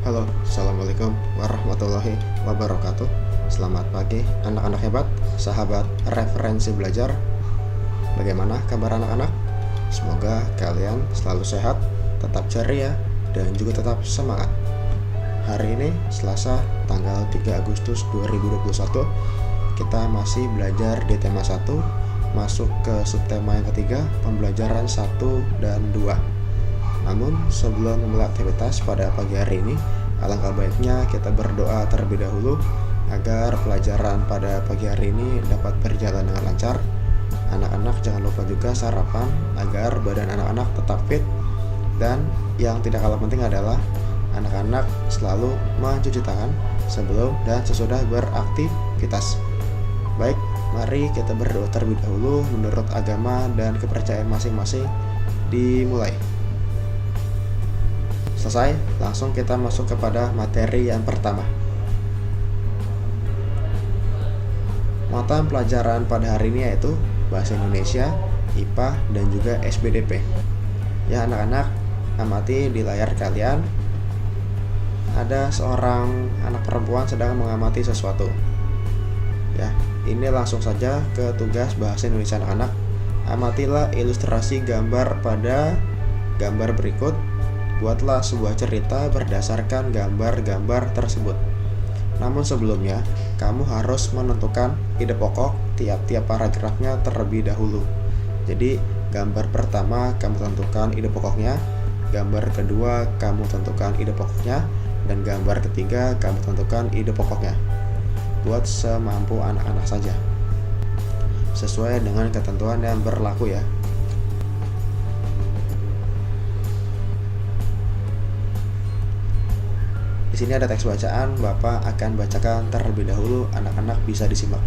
Halo, Assalamualaikum warahmatullahi wabarakatuh. Selamat pagi anak-anak hebat, sahabat referensi belajar. Bagaimana kabar anak-anak? Semoga kalian selalu sehat, tetap ceria, dan juga tetap semangat. Hari ini Selasa tanggal 3 Agustus 2021, kita masih belajar di tema 1, masuk ke subtema yang ketiga, pembelajaran 1 dan 2. Namun sebelum memulai aktivitas pada pagi hari ini, alangkah baiknya kita berdoa terlebih dahulu agar pelajaran pada pagi hari ini dapat berjalan dengan lancar. Anak-anak jangan lupa juga sarapan agar badan anak-anak tetap fit. Dan yang tidak kalah penting adalah anak-anak selalu mencuci tangan sebelum dan sesudah beraktivitas. Baik, mari kita berdoa terlebih dahulu menurut agama dan kepercayaan masing-masing. Dimulai. Selesai, langsung kita masuk kepada materi yang pertama. Mata pelajaran pada hari ini yaitu Bahasa Indonesia, IPA, dan juga SBDP. Ya anak-anak, amati di layar kalian. Ada seorang anak perempuan sedang mengamati sesuatu. Ya, ini langsung saja ke tugas Bahasa Indonesia anak-anak. Amatilah ilustrasi gambar pada gambar berikut. Buatlah sebuah cerita berdasarkan gambar-gambar tersebut. Namun sebelumnya, kamu harus menentukan ide pokok tiap-tiap paragrafnya terlebih dahulu. Jadi, gambar pertama kamu tentukan ide pokoknya, gambar kedua kamu tentukan ide pokoknya, dan gambar ketiga kamu tentukan ide pokoknya. Buat semampu anak-anak saja, sesuai dengan ketentuan yang berlaku ya. Di sini ada teks bacaan, Bapak akan bacakan terlebih dahulu, anak-anak bisa disimak.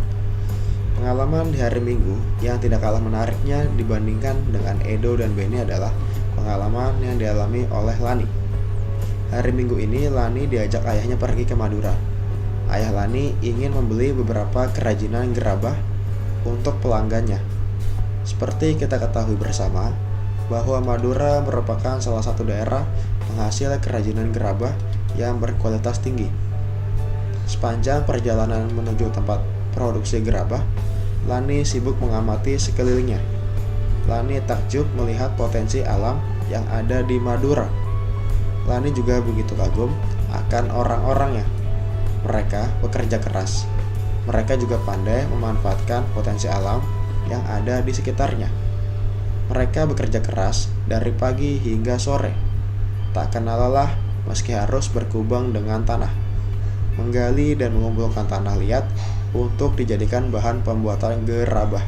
Pengalaman di hari Minggu yang tidak kalah menariknya dibandingkan dengan Edo dan Benny adalah pengalaman yang dialami oleh Lani. Hari Minggu ini Lani diajak ayahnya pergi ke Madura. Ayah Lani ingin membeli beberapa kerajinan gerabah untuk pelanggannya. Seperti kita ketahui bersama, bahwa Madura merupakan salah satu daerah penghasil kerajinan gerabah yang berkualitas tinggi. Sepanjang perjalanan menuju tempat produksi gerabah, Lani sibuk mengamati sekelilingnya. Lani takjub melihat potensi alam yang ada di Madura. Lani juga begitu kagum akan orang-orangnya. Mereka bekerja keras. Mereka juga pandai memanfaatkan potensi alam yang ada di sekitarnya. Mereka bekerja keras dari pagi hingga sore. Tak kenal lelah meski harus berkubang dengan tanah, menggali dan mengumpulkan tanah liat untuk dijadikan bahan pembuatan gerabah.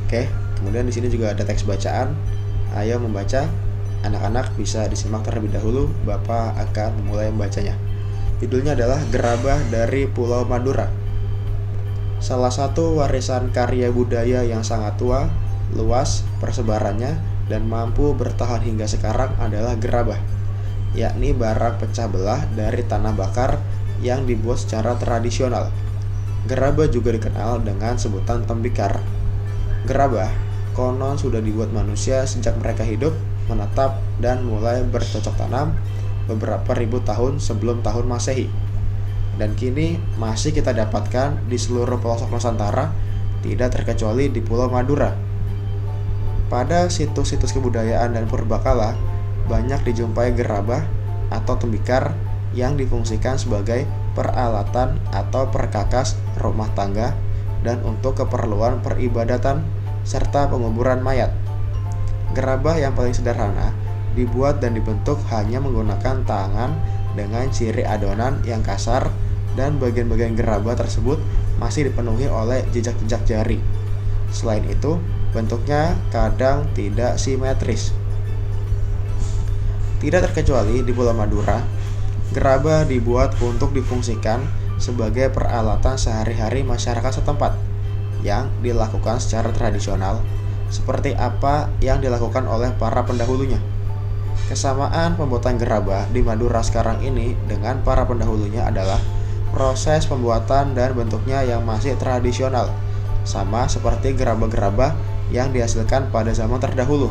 Oke, kemudian di sini juga ada teks bacaan. Ayo membaca. Anak-anak bisa disimak terlebih dahulu, Bapak akan memulai membacanya. Judulnya adalah Gerabah dari Pulau Madura. Salah satu warisan karya budaya yang sangat tua, luas persebarannya, dan mampu bertahan hingga sekarang adalah gerabah, yakni barang pecah belah dari tanah bakar yang dibuat secara tradisional. Gerabah juga dikenal dengan sebutan tembikar. Gerabah konon sudah dibuat manusia sejak mereka hidup, menetap, dan mulai bercocok tanam beberapa ribu tahun sebelum tahun Masehi. Dan kini masih kita dapatkan di seluruh pelosok Nusantara, tidak terkecuali di Pulau Madura. Pada situs-situs kebudayaan dan purbakala, banyak dijumpai gerabah atau tembikar yang difungsikan sebagai peralatan atau perkakas rumah tangga dan untuk keperluan peribadatan serta penguburan mayat. Gerabah yang paling sederhana dibuat dan dibentuk hanya menggunakan tangan dengan ciri adonan yang kasar, dan bagian-bagian gerabah tersebut masih dipenuhi oleh jejak-jejak jari. Selain itu, bentuknya kadang tidak simetris. Tidak terkecuali di Pulau Madura, gerabah dibuat untuk difungsikan sebagai peralatan sehari-hari masyarakat setempat yang dilakukan secara tradisional, seperti apa yang dilakukan oleh para pendahulunya. Kesamaan pembuatan gerabah di Madura sekarang ini dengan para pendahulunya adalah proses pembuatan dan bentuknya yang masih tradisional, sama seperti gerabah-gerabah yang dihasilkan pada zaman terdahulu.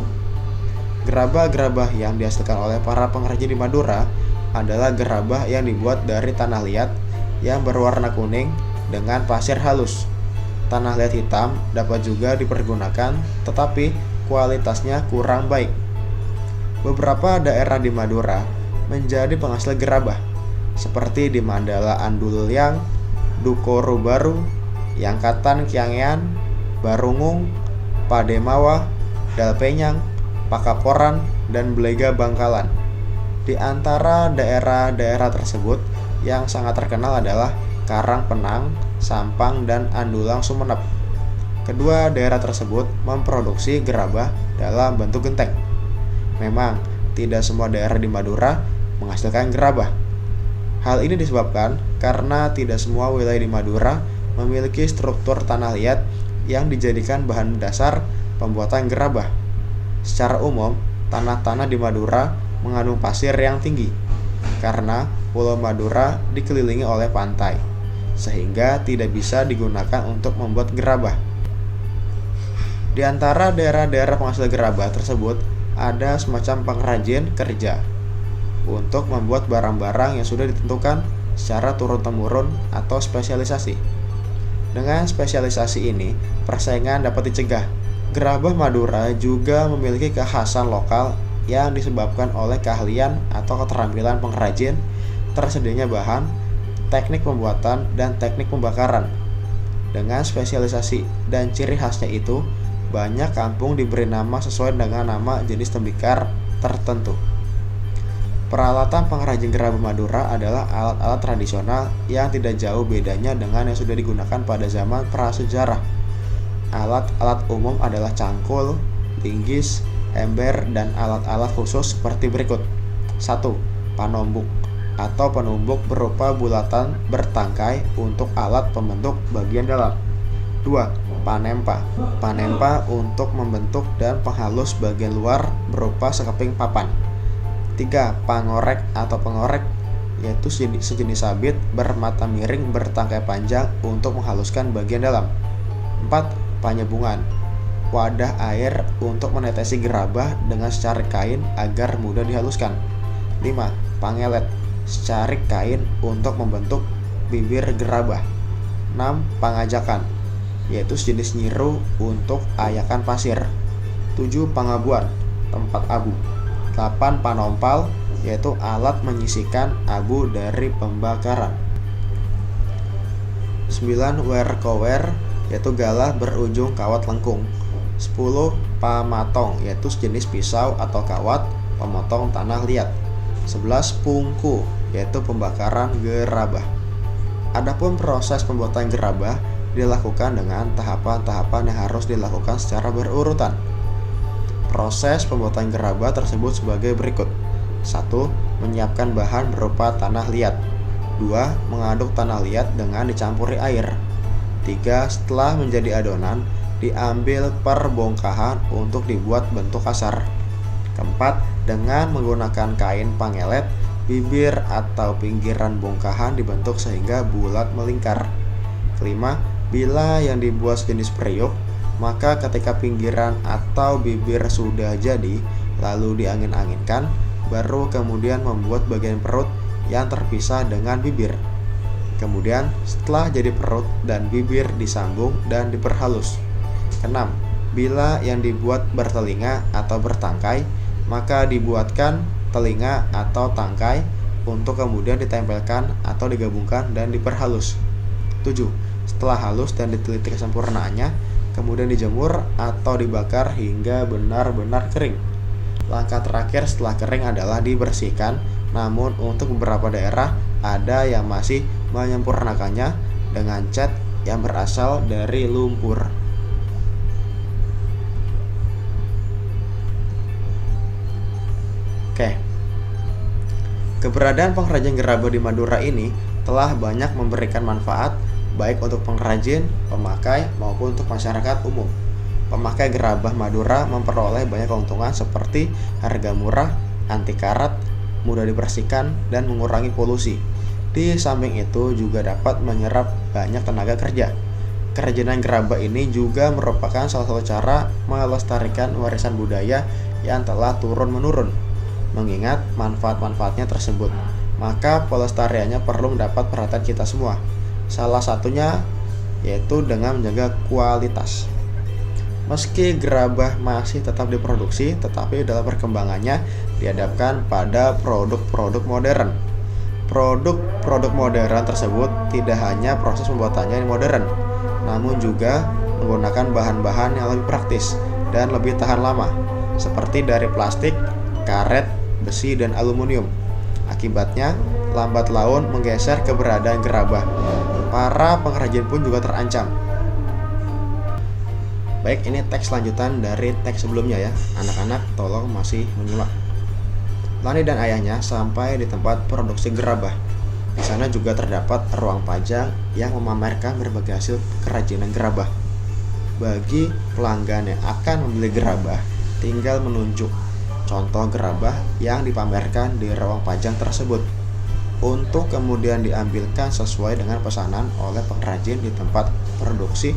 Gerabah-gerabah yang dihasilkan oleh para pengrajin di Madura adalah gerabah yang dibuat dari tanah liat yang berwarna kuning dengan pasir halus. Tanah liat hitam dapat juga dipergunakan, tetapi kualitasnya kurang baik. Beberapa daerah di Madura menjadi penghasil gerabah, seperti di Mandala Andulyang, Dukoro Baru, Yangkatan Kyangyan, Barungung, Pademawa, Dalpenyang, Pakaporan, dan Blega Bangkalan. Di antara daerah-daerah tersebut yang sangat terkenal adalah Karangpenang, Sampang, dan Andulang Sumenep. Kedua daerah tersebut memproduksi gerabah dalam bentuk genteng. Memang, tidak semua daerah di Madura menghasilkan gerabah. Hal ini disebabkan karena tidak semua wilayah di Madura memiliki struktur tanah liat yang dijadikan bahan dasar pembuatan gerabah. Secara umum, tanah-tanah di Madura mengandung pasir yang tinggi karena Pulau Madura dikelilingi oleh pantai, sehingga tidak bisa digunakan untuk membuat gerabah. Di antara daerah-daerah penghasil gerabah tersebut ada semacam pengrajin kerja untuk membuat barang-barang yang sudah ditentukan secara turun-temurun atau spesialisasi. Dengan spesialisasi ini, persaingan dapat dicegah. Gerabah Madura juga memiliki kekhasan lokal yang disebabkan oleh keahlian atau keterampilan pengrajin, tersedianya bahan, teknik pembuatan, dan teknik pembakaran. Dengan spesialisasi dan ciri khasnya itu, banyak kampung diberi nama sesuai dengan nama jenis tembikar tertentu. Peralatan pengrajin gerabah Madura adalah alat-alat tradisional yang tidak jauh bedanya dengan yang sudah digunakan pada zaman prasejarah. Alat-alat umum adalah cangkul, linggis, ember, dan alat-alat khusus seperti berikut. 1. Panombuk atau penumbuk berupa bulatan bertangkai untuk alat pembentuk bagian dalam. 2. Panempa. Panempa untuk membentuk dan penghalus bagian luar berupa sekeping papan. 3. Pangorek atau pengorek, yaitu sejenis sabit bermata miring bertangkai panjang untuk menghaluskan bagian dalam. 4. Panyebungan. Wadah air untuk menetesi gerabah dengan secarik kain agar mudah dihaluskan. 5. Pangelet. Secarik kain untuk membentuk bibir gerabah. 6. Pangajakan, yaitu sejenis nyiru untuk ayakan pasir. 7. Pangabuan, tempat abu. 8. Panompal, yaitu alat menyisikan abu dari pembakaran. 9. Werkower, yaitu galah berujung kawat lengkung. 10. Pamatong, yaitu sejenis pisau atau kawat pemotong tanah liat. 11. Pungku, yaitu pembakaran gerabah. Adapun proses pembuatan gerabah dilakukan dengan tahapan-tahapan yang harus dilakukan secara berurutan. Proses pembuatan gerabah tersebut sebagai berikut. 1. Menyiapkan bahan berupa tanah liat. 2. Mengaduk tanah liat dengan dicampuri air. 3. Setelah menjadi adonan, diambil perbongkahan untuk dibuat bentuk kasar. 4. Dengan menggunakan kain pangelet, bibir atau pinggiran bongkahan dibentuk sehingga bulat melingkar. 5. Bila yang dibuat sejenis periuk, maka ketika pinggiran atau bibir sudah jadi, lalu diangin-anginkan, baru kemudian membuat bagian perut yang terpisah dengan bibir. Kemudian setelah jadi perut dan bibir disambung dan diperhalus. 6. Bila yang dibuat bertelinga atau bertangkai, maka dibuatkan telinga atau tangkai untuk kemudian ditempelkan atau digabungkan dan diperhalus. 7. Setelah halus dan diteliti kesempurnaannya, kemudian dijemur atau dibakar hingga benar-benar kering. Langkah terakhir setelah kering adalah dibersihkan, namun untuk beberapa daerah ada yang masih menyempurnakannya dengan cat yang berasal dari lumpur. Oke. Keberadaan pengrajin gerabah di Madura ini telah banyak memberikan manfaat baik untuk pengrajin, pemakai, maupun untuk masyarakat umum. Pemakai gerabah Madura memperoleh banyak keuntungan seperti harga murah, anti karat, mudah dibersihkan, dan mengurangi polusi. Di samping itu juga dapat menyerap banyak tenaga kerja. Kerajinan gerabah ini juga merupakan salah satu cara melestarikan warisan budaya yang telah turun-menurun. Mengingat manfaat-manfaatnya tersebut, maka pelestariannya perlu mendapat perhatian kita semua. Salah satunya yaitu dengan menjaga kualitas. Meski gerabah masih tetap diproduksi, tetapi dalam perkembangannya dihadapkan pada produk-produk modern. Produk-produk modern tersebut tidak hanya proses pembuatannya yang modern, namun juga menggunakan bahan-bahan yang lebih praktis dan lebih tahan lama, seperti dari plastik, karet, besi, dan aluminium. Akibatnya, lambat laun menggeser keberadaan gerabah. Para pengrajin pun juga terancam. Baik, ini teks lanjutan dari teks sebelumnya ya. Anak-anak tolong masih menyimak. Lani dan ayahnya sampai di tempat produksi gerabah. Di sana juga terdapat ruang pajang yang memamerkan berbagai hasil kerajinan gerabah. Bagi pelanggan yang akan membeli gerabah, tinggal menunjuk contoh gerabah yang dipamerkan di ruang pajang tersebut untuk kemudian diambilkan sesuai dengan pesanan oleh pengrajin di tempat produksi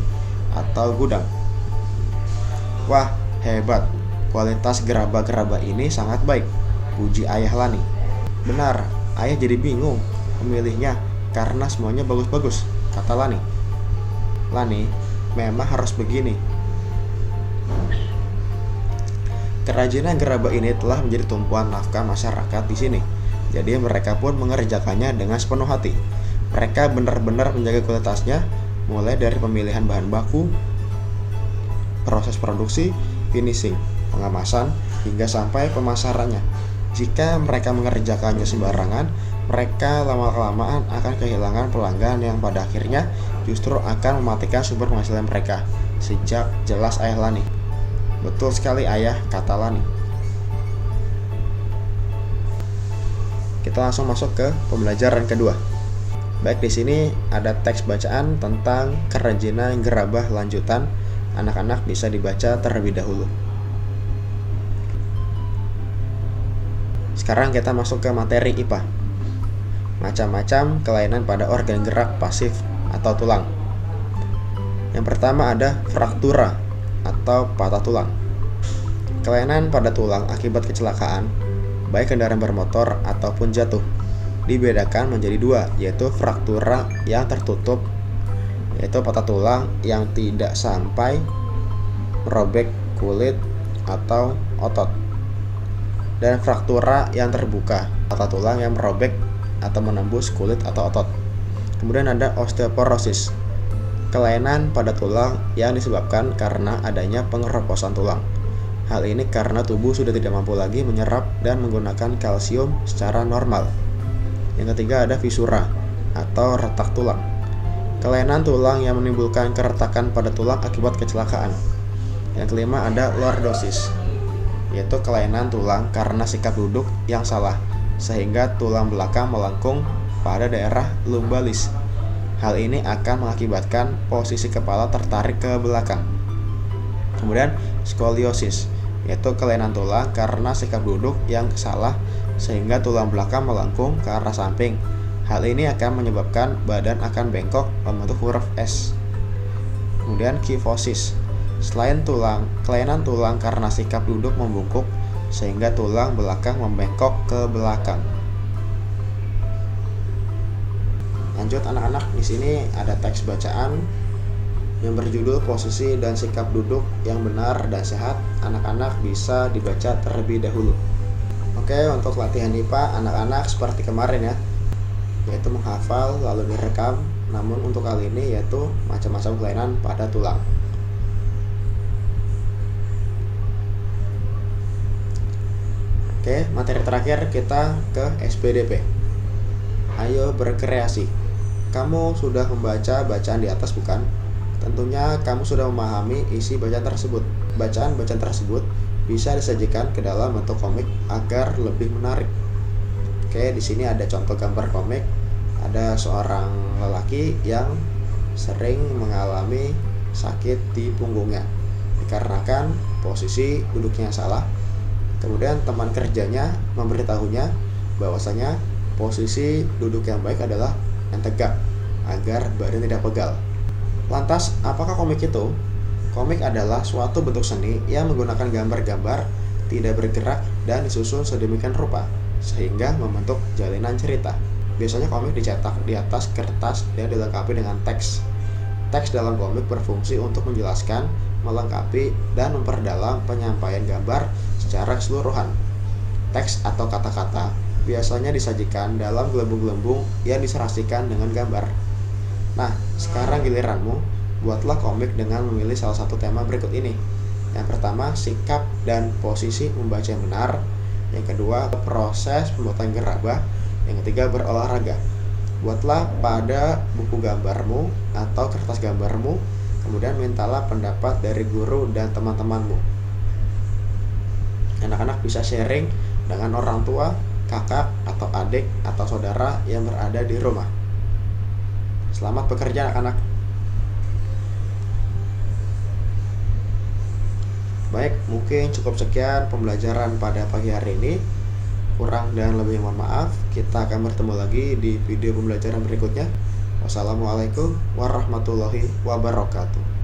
atau gudang. Wah, hebat. Kualitas gerabah-gerabah ini sangat baik, puji ayah Lani. Benar, ayah jadi bingung memilihnya karena semuanya bagus-bagus, kata Lani. Lani, memang harus begini. Kerajinan gerabah ini telah menjadi tumpuan nafkah masyarakat di sini. Jadi mereka pun mengerjakannya dengan sepenuh hati. Mereka benar-benar menjaga kualitasnya, mulai dari pemilihan bahan baku, proses produksi, finishing, pengemasan, hingga sampai pemasarannya. Jika mereka mengerjakannya sembarangan, mereka lama-kelamaan akan kehilangan pelanggan yang pada akhirnya justru akan mematikan sumber penghasilan mereka. Sejak jelas ayah Lani. Betul sekali ayah, kata Lani. Kita langsung masuk ke pembelajaran kedua. Baik, di sini ada teks bacaan tentang kerajinan gerabah lanjutan. Anak-anak bisa dibaca terlebih dahulu. Sekarang kita masuk ke materi IPA. Macam-macam kelainan pada organ gerak pasif atau tulang. Yang pertama ada fraktura atau patah tulang. Kelainan pada tulang akibat kecelakaan, baik kendaraan bermotor ataupun jatuh, dibedakan menjadi dua, yaitu fraktura yang tertutup, yaitu patah tulang yang tidak sampai merobek kulit atau otot, dan fraktura yang terbuka, patah tulang yang merobek atau menembus kulit atau otot. Kemudian ada osteoporosis, kelainan pada tulang yang disebabkan karena adanya pengeroposan tulang. Hal ini karena tubuh sudah tidak mampu lagi menyerap dan menggunakan kalsium secara normal. Yang ketiga ada fisura atau retak tulang, kelainan tulang yang menimbulkan keretakan pada tulang akibat kecelakaan. Yang kelima ada lordosis, yaitu kelainan tulang karena sikap duduk yang salah, sehingga tulang belakang melengkung pada daerah lumbalis. Hal ini akan mengakibatkan posisi kepala tertarik ke belakang. Kemudian skoliosis, yaitu kelainan tulang karena sikap duduk yang salah, sehingga tulang belakang melengkung ke arah samping. Hal ini akan menyebabkan badan akan bengkok membentuk huruf S. Kemudian kifosis, selain kelainan tulang karena sikap duduk membungkuk, sehingga tulang belakang membengkok ke belakang. Lanjut anak-anak, di sini ada teks bacaan yang berjudul posisi dan sikap duduk yang benar dan sehat. Anak-anak bisa dibaca terlebih dahulu. Oke, untuk latihan IPA anak-anak seperti kemarin ya, yaitu menghafal lalu direkam. Namun untuk kali ini yaitu macam-macam kelainan pada tulang. Oke, materi terakhir kita ke SPDP. Ayo berkreasi. Kamu sudah membaca bacaan di atas bukan? Tentunya kamu sudah memahami isi bacaan tersebut. Bacaan-bacaan tersebut bisa disajikan ke dalam bentuk komik agar lebih menarik. Oke, di sini ada contoh gambar komik. Ada seorang lelaki yang sering mengalami sakit di punggungnya dikarenakan posisi duduknya salah. Kemudian teman kerjanya memberitahunya bahwasanya posisi duduk yang baik adalah yang tegak agar badan tidak pegal. Lantas, apakah komik itu? Komik adalah suatu bentuk seni yang menggunakan gambar-gambar tidak bergerak dan disusun sedemikian rupa sehingga membentuk jalinan cerita. Biasanya komik dicetak di atas kertas dan dilengkapi dengan teks. Teks dalam komik berfungsi untuk menjelaskan, melengkapi, dan memperdalam penyampaian gambar secara keseluruhan. Teks atau kata-kata biasanya disajikan dalam gelembung-gelembung yang diserasikan dengan gambar. Nah, sekarang giliranmu, buatlah komik dengan memilih salah satu tema berikut ini. Yang pertama, sikap dan posisi membaca yang benar. Yang kedua, proses pembuatan gerabah. Yang ketiga, berolahraga. Buatlah pada buku gambarmu atau kertas gambarmu, kemudian mintalah pendapat dari guru dan teman-temanmu. Anak-anak bisa sharing dengan orang tua, kakak, atau adik, atau saudara yang berada di rumah. Selamat bekerja anak-anak. Baik, mungkin cukup sekian pembelajaran pada pagi hari ini. Kurang dan lebih mohon maaf. Kita akan bertemu lagi di video pembelajaran berikutnya. Wassalamualaikum warahmatullahi wabarakatuh.